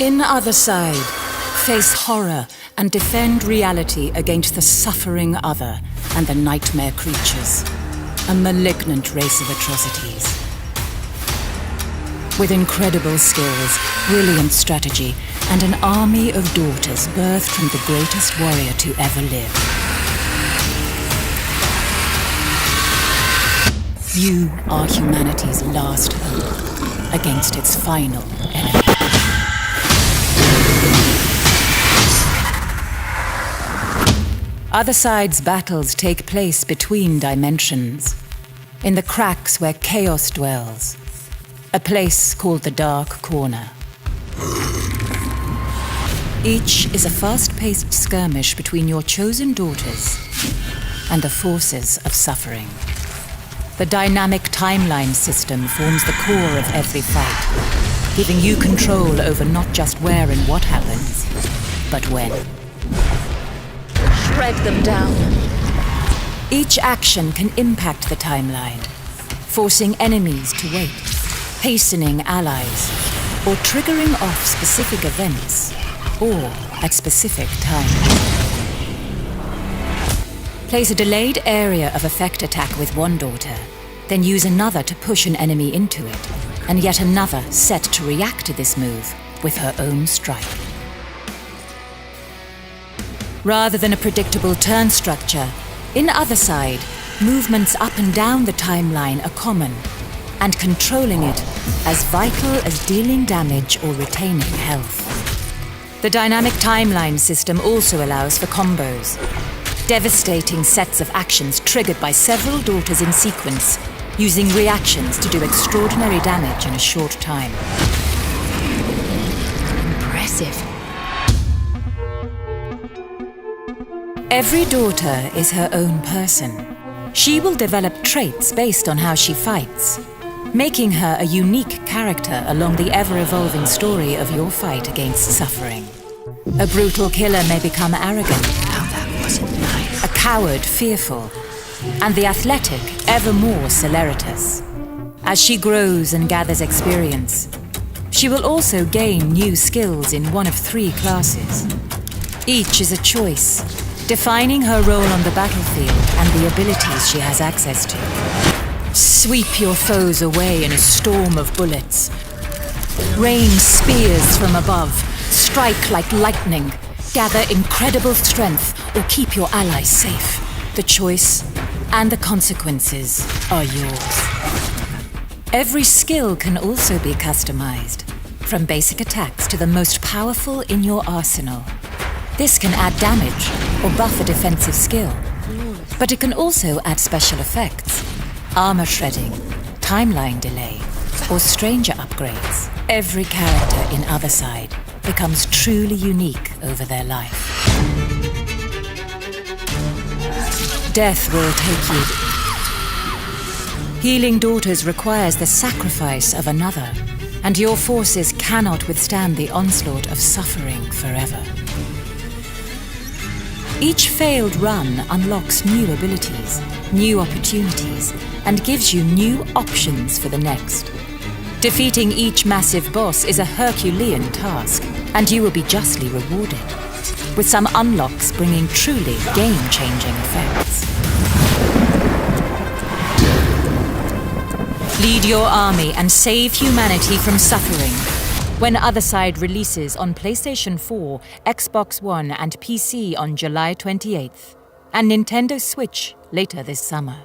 In Othercide, face horror and defend reality against the suffering other and the nightmare creatures. A malignant race of atrocities. With incredible skills, brilliant strategy, and an army of daughters birthed from the greatest warrior to ever live. You are humanity's last hope against its final enemy. Othercide's battles take place between dimensions, in the cracks where chaos dwells, a place called the Dark Corner. Each is a fast-paced skirmish between your chosen daughters and the forces of suffering. The dynamic timeline system forms the core of every fight, giving you control over not just where and what happens, but when. Shred them down. Each action can impact the timeline, forcing enemies to wait, hastening allies, or triggering off specific events, or at specific times. Place a delayed area of effect attack with one daughter, then use another to push an enemy into it, and yet another set to react to this move with her own strike. Rather than a predictable turn structure, in Othercide, movements up and down the timeline are common, and controlling it as vital as dealing damage or retaining health. The dynamic timeline system also allows for combos, devastating sets of actions triggered by several daughters in sequence, using reactions to do extraordinary damage in a short time. Impressive. Every daughter is her own person. She will develop traits based on how she fights, making her a unique character along the ever-evolving story of your fight against suffering. A brutal killer may become arrogant, a coward fearful, and the athletic ever more celeritas. As she grows and gathers experience, she will also gain new skills in one of 3 classes. Each is a choice, defining her role on the battlefield and the abilities she has access to. Sweep your foes away in a storm of bullets. Rain spears from above. Strike like lightning. Gather incredible strength or keep your allies safe. The choice and the consequences are yours. Every skill can also be customized, from basic attacks to the most powerful in your arsenal. This can add damage or buff a defensive skill, but it can also add special effects, armor shredding, timeline delay, or stranger upgrades. Every character in Othercide becomes truly unique over their life. Death will take you. Healing daughters requires the sacrifice of another, and your forces cannot withstand the onslaught of suffering forever. Each failed run unlocks new abilities, new opportunities, and gives you new options for the next. Defeating each massive boss is a Herculean task, and you will be justly rewarded, with some unlocks bringing truly game-changing effects. Lead your army and save humanity from suffering. When Othercide releases on PlayStation 4, Xbox One and PC on July 28th, and Nintendo Switch later this summer.